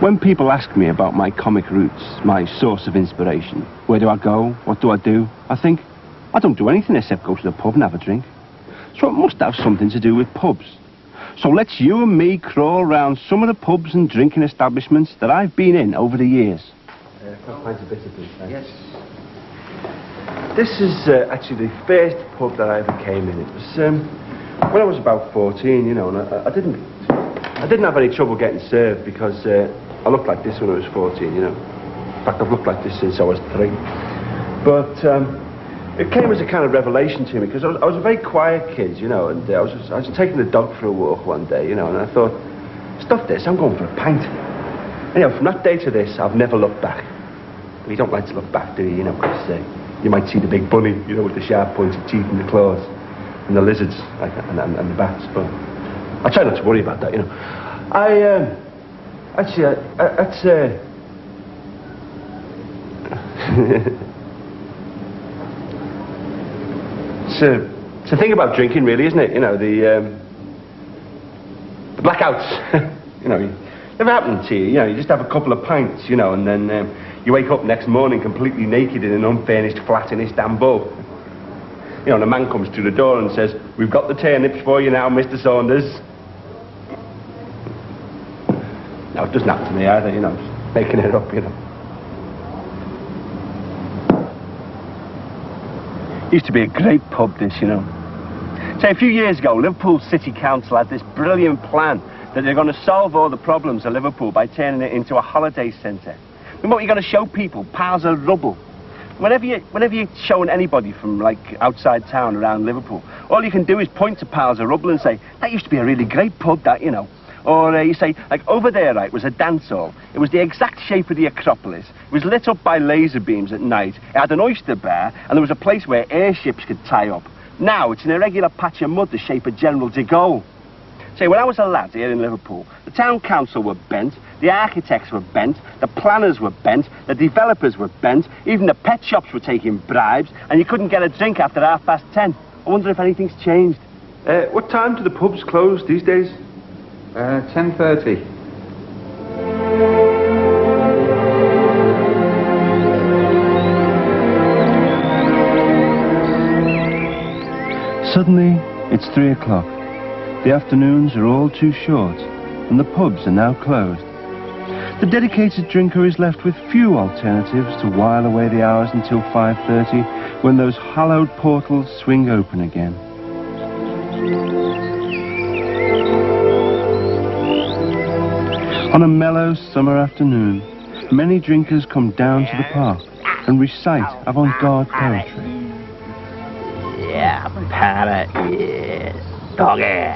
When people ask me about my comic roots, my source of inspiration, where do I go, what do, I think, I don't do anything except go to the pub and have a drink. So it must have something to do with pubs. So let's you and me crawl around some of the pubs and drinking establishments that I've been in over the years. Yes. This is actually the first pub that I ever came in. It was when I was about 14, you know, and I didn't have any trouble getting served because I looked like this when I was 14, you know. In fact, I've looked like this since I was 3. But it came as a kind of revelation to me because I was a very quiet kid, you know, and I was taking the dog for a walk one day, you know, and I thought, stuff this, I'm going for a pint. And, you know, from that day to this, I've never looked back. But you don't like to look back, do you? You know, because you might see the big bunny, you know, with the sharp pointed teeth and the claws, and the lizards, like, and the bats, but I try not to worry about that, you know. It's a thing about drinking, really, isn't it? You know, the blackouts. You know, never happened to you. You know, you just have a couple of pints, you know, and then you wake up next morning completely naked in an unfurnished flat in Istanbul. You know, and a man comes through the door and says, "We've got the turnips for you now, Mr. Saunders." No, it doesn't happen to me either, you know, just making it up, you know. Used to be a great pub, this, you know. Say, a few years ago, Liverpool City Council had this brilliant plan that they're going to solve all the problems of Liverpool by turning it into a holiday centre. And what you're going to show people, piles of rubble. Whenever you're showing anybody from, like, outside town around Liverpool, all you can do is point to piles of rubble and say, that used to be a really great pub, that, you know. Or you say, like, over there, right, was a dance hall. It was the exact shape of the Acropolis. It was lit up by laser beams at night. It had an oyster bar, and there was a place where airships could tie up. Now, it's an irregular patch of mud the shape of General de Gaulle. Say, when I was a lad here in Liverpool, the town council were bent, the architects were bent, the planners were bent, the developers were bent, even the pet shops were taking bribes, and you couldn't get a drink after 10:30. I wonder if anything's changed. What time do the pubs close these days? 10:30. Suddenly, it's 3 o'clock. The afternoons are all too short, and the pubs are now closed. The dedicated drinker is left with few alternatives to while away the hours until 5:30, when those hallowed portals swing open again. On a mellow summer afternoon, many drinkers come down to the park and recite avant-garde poetry. Yeah, parrot, yeah, doggy.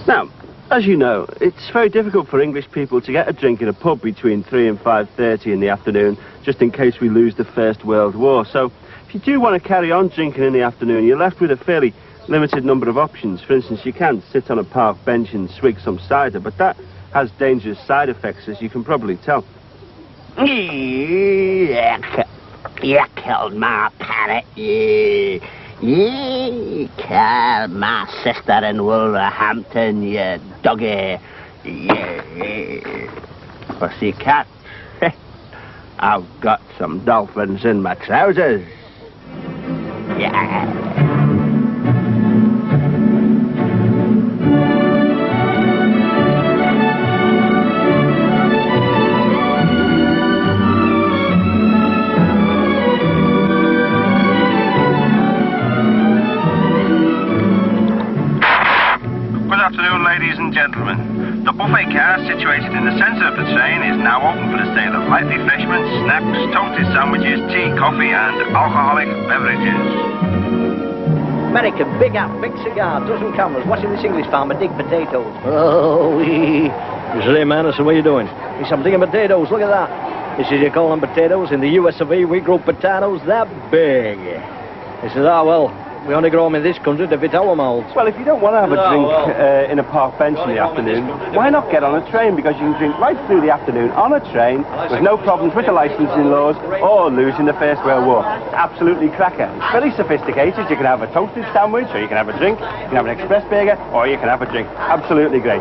Now, as you know, it's very difficult for English people to get a drink in a pub between 3 and 5:30 in the afternoon, just in case we lose the First World War. So, if you do want to carry on drinking in the afternoon, you're left with a fairly limited number of options. For instance, you can sit on a park bench and swig some cider, but that has dangerous side effects, as you can probably tell. You killed my parrot, you killed my sister in Wolverhampton, you doggy, pussycat. I've got some dolphins in my trousers. Yeah. Ladies and gentlemen, the buffet car situated in the centre of the train is now open for the sale of light refreshments, snacks, toasted sandwiches, tea, coffee and alcoholic beverages. American, big hat, big cigar, dozen cameras, watching this English farmer dig potatoes. Oh, Say, man, I said, what are you doing? Yes, I'm digging potatoes, look at that. He says, you call them potatoes? In the US of A, we grow potatoes that big. He says, ah, well, we only grow them in this country to fit our mouths. Well, if you don't want to have a drink in a park bench in the afternoon, why not get on a train? Because you can drink right through the afternoon on a train with no problems with the licensing laws or losing the First World War. Absolutely cracker. It's very sophisticated. You can have a toasted sandwich, or you can have a drink, you can have an express burger, or you can have a drink. Absolutely great.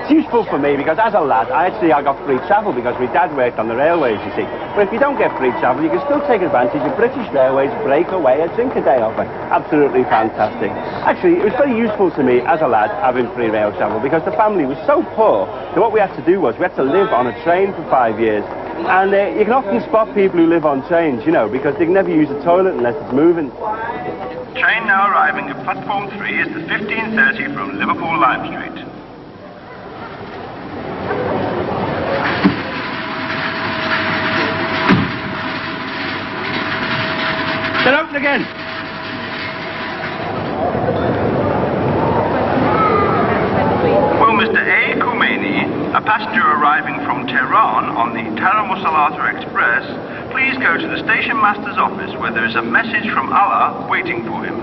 It's useful for me because as a lad, I got free travel because my dad worked on the railways, you see. But if you don't get free travel, you can still take advantage of British Railways break away a drink a day offer. Absolutely fantastic. Actually, it was very useful to me as a lad having free rail travel because the family was so poor that what we had to do was we had to live on a train for 5 years. And you can often spot people who live on trains, you know, because they can never use the toilet unless it's moving. Train now arriving at platform 3 is the 15:30 from Liverpool Lime Street. They're open again. Well, Mr. A. Khomeini, a passenger arriving from Tehran on the Taramusalata Express, please go to the station master's office where there is a message from Allah waiting for him.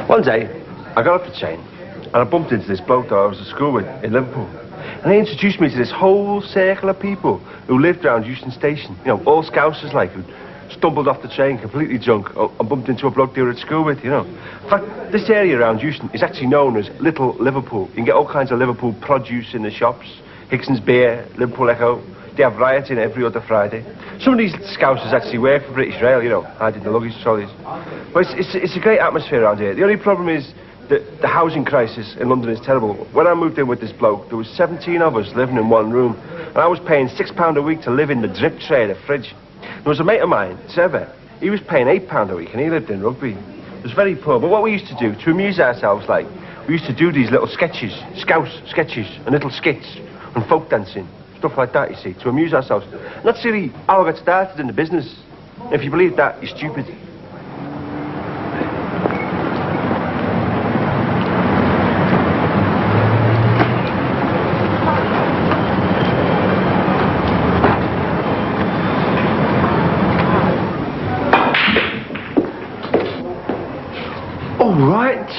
One day, I got off the train and I bumped into this bloke that I was at school with in Liverpool. And he introduced me to this whole circle of people who lived around Euston Station. You know, all Scousers like, who stumbled off the train completely drunk and bumped into a bloke they were at school with, you know. In fact, this area around Euston is actually known as Little Liverpool. You can get all kinds of Liverpool produce in the shops. Hickson's Beer, Liverpool Echo. They have riots in every other Friday. Some of these Scousers actually work for British Rail, you know, hiding the luggage trolleys. But it's a great atmosphere around here. The only problem is the housing crisis in London is terrible. When I moved in with this bloke, there was 17 of us living in one room, and I was paying £6 a week to live in the drip tray of the fridge. There was a mate of mine, Trevor. He was paying £8 a week, and he lived in Rugby. It was very poor, but what we used to do, to amuse ourselves, like, we used to do these little sketches, Scouse sketches, and little skits, and folk dancing, stuff like that, you see, to amuse ourselves. And that's really how I got started in the business. If you believe that, you're stupid.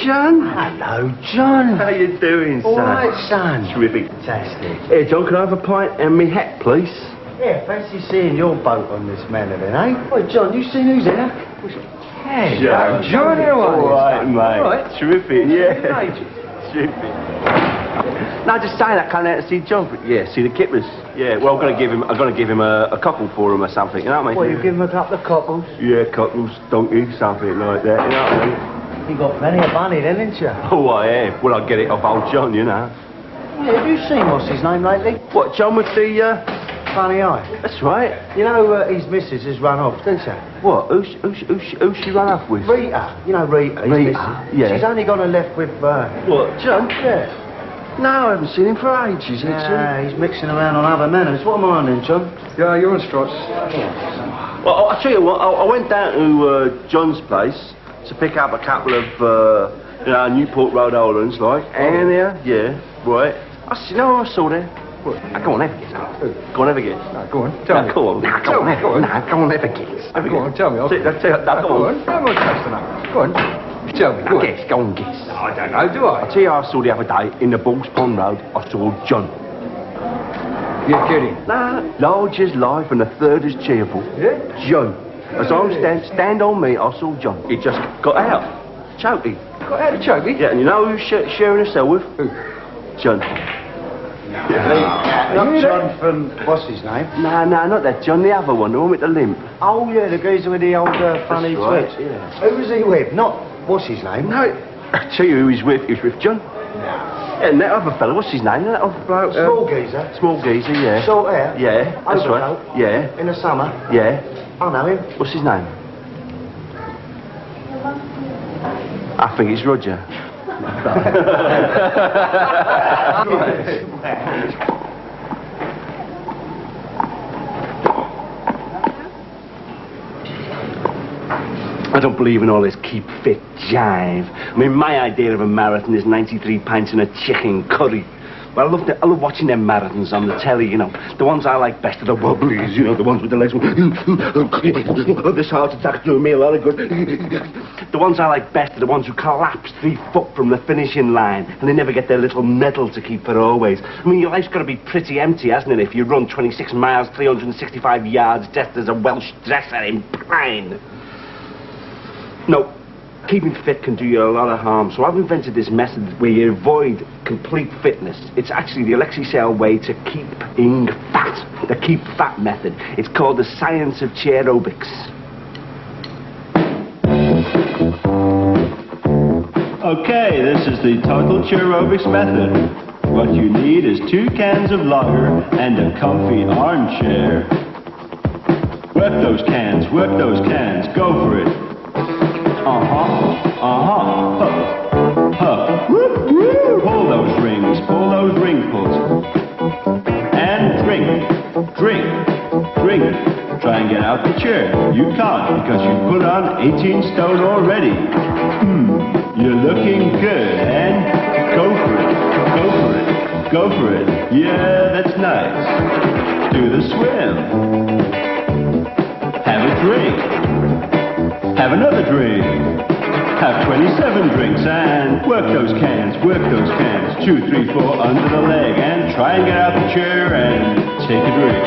John? Hello, John. How you doing, son? All right, son. Terrific. Fantastic. Hey, John, can I have a pint and me hat, please? Yeah, fancy seeing your boat on this manor then, eh? Wait, John, you seen who's there? Hey, John, how are you? All right, mate. All right. Terrific, yeah. Terrific. No, just saying I can't out to see John. Yeah, see the kippers. Yeah, well, I'm gonna give him a cockle for him or something. You know what I mean? Well, you give him a couple of cockles. Yeah, cockles, donkey, something like that. You know what I mean? You got plenty of money then, ain't you? Oh, I have. Well, I get it off old John, you know. Yeah, have you seen what's his name lately? What, John with the Funny eye. That's right. You know, his missus has run off, didn't she? What? Who's she run off with? Rita. You know Rita. Rita, yeah. She's only gone and left with, What, John? Yeah. No, I haven't seen him for ages, Yeah, he's mixing around on other manners. What am I on then, John? Yeah, you're on Strots. Well, I'll tell you what, I went down to John's place to pick up a couple of, Newport Road Oldens, like. And yeah, right. I saw there. What? Go on, have a guess. Go on, have a guess. No, go on, tell me. Go on, go on, have a guess. Go on, tell me. Go on. I'm not close enough. Go on. Tell me, go on. Guess, go on, guess. No, I don't know, do I? I'll tell you how I saw the other day in the Balls Pond Road, I saw John. You're kidding. Nah, large as life and a third as cheerful. Yeah? John. As I stand on me, I saw John. He just got out. Chokey. Got out of Chokey? Yeah, and you know who's sharing a cell with? Who? John. Not John from, what's his name? No, not that John, the other one, the one with the limp. Oh, yeah, the geezer with the old funny right, twitch. yeah. Who was he with? Not, what's his name? No, I'll tell you who he's with. He's with John. Yeah, and that other fella, what's his name? That other bloke? Small geezer. Small geezer, yeah. Short hair? Yeah, that's Overcoat? right. Yeah. In the summer? Yeah. I know him. What's his name? I think it's Roger. I don't believe in all this keep fit jive. I mean, my idea of a marathon is 93 pints and a chicken curry. Well, I love watching them marathons on the telly, you know. The ones I like best are the wobblies, you know, the ones with the legs. This heart attack's doing me a lot of good. The ones I like best are the ones who collapse 3 foot from the finishing line and they never get their little medal to keep for always. I mean, your life's got to be pretty empty, hasn't it, if you run 26 miles, 365 yards dressed as a Welsh dresser in pine. No. Keeping fit can do you a lot of harm, so I've invented this method where you avoid complete fitness. It's actually the Alexei Sayle way to keeping fat, the keep fat method. It's called the science of chair-obics. Okay, this is the total chair-obics method. What you need is 2 cans of lager and a comfy armchair. Work those cans, go for it. Pull those rings, pull those ring pulls. And drink. Try and get out the chair. You can't because you put on 18 stone already. You're looking good, and go for it. Yeah, that's nice. Do the swim. Have a drink. Have another drink. Have 27 drinks and work those cans. 2, 3, 4 under the leg and try and get out the chair and take a drink.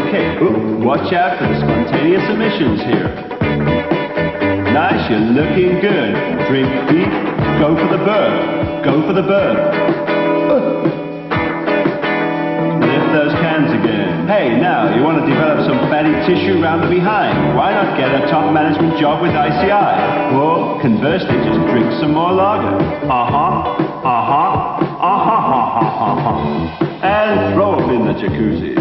Okay, watch out for the spontaneous emissions here. Nice, you're looking good. Drink deep, go for the burp. Lift those cans again. Hey, now, you want to develop some fatty tissue around the behind. Why not get a top management job with ICI? Or, conversely, just drink some more lager. And throw up in the jacuzzi.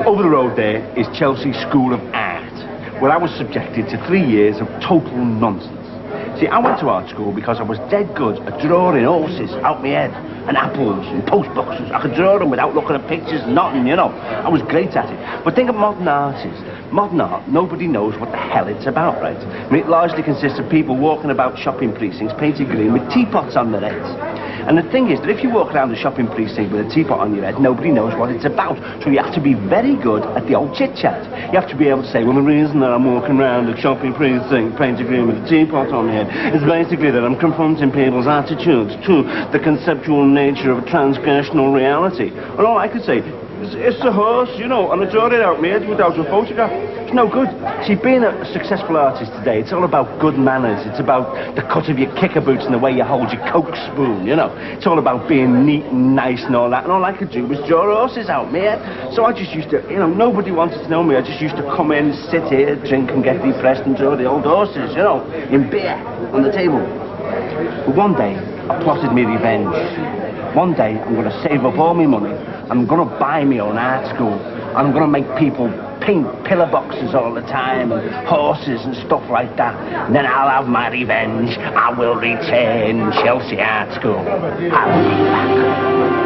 Over the road there is Chelsea School of Art, where I was subjected to 3 years of total nonsense. See, I went to art school because I was dead good at drawing horses out my head, and apples and post boxes. I could draw them without looking at pictures, nothing, you know. I was great at it. But think of modern artists. Modern art, nobody knows what the hell it's about, right? I mean, it largely consists of people walking about shopping precincts painted green with teapots on their heads. And the thing is that if you walk around the shopping precinct with a teapot on your head, nobody knows what it's about. So you have to be very good at the old chit-chat. You have to be able to say, well, the reason that I'm walking around the shopping precinct painted green with a teapot on my head is basically that I'm confronting people's attitudes to the conceptual nature of a transgressional reality. And all I could say, it's a horse, you know, and I drawed it out my head without a photograph. It's no good. See, being a successful artist today, it's all about good manners. It's about the cut of your kicker boots and the way you hold your Coke spoon, you know. It's all about being neat and nice and all that. And all I could do was draw horses out my head. So I just used to, you know, nobody wanted to know me. I just used to come in, sit here, drink and get depressed and draw the old horses, you know, in beer on the table. But one day, I plotted me revenge. One day, I'm going to save up all my money. I'm going to buy my own art school. I'm going to make people paint pillar boxes all the time and horses and stuff like that. And then I'll have my revenge. I will return Chelsea Art School. I'll be back.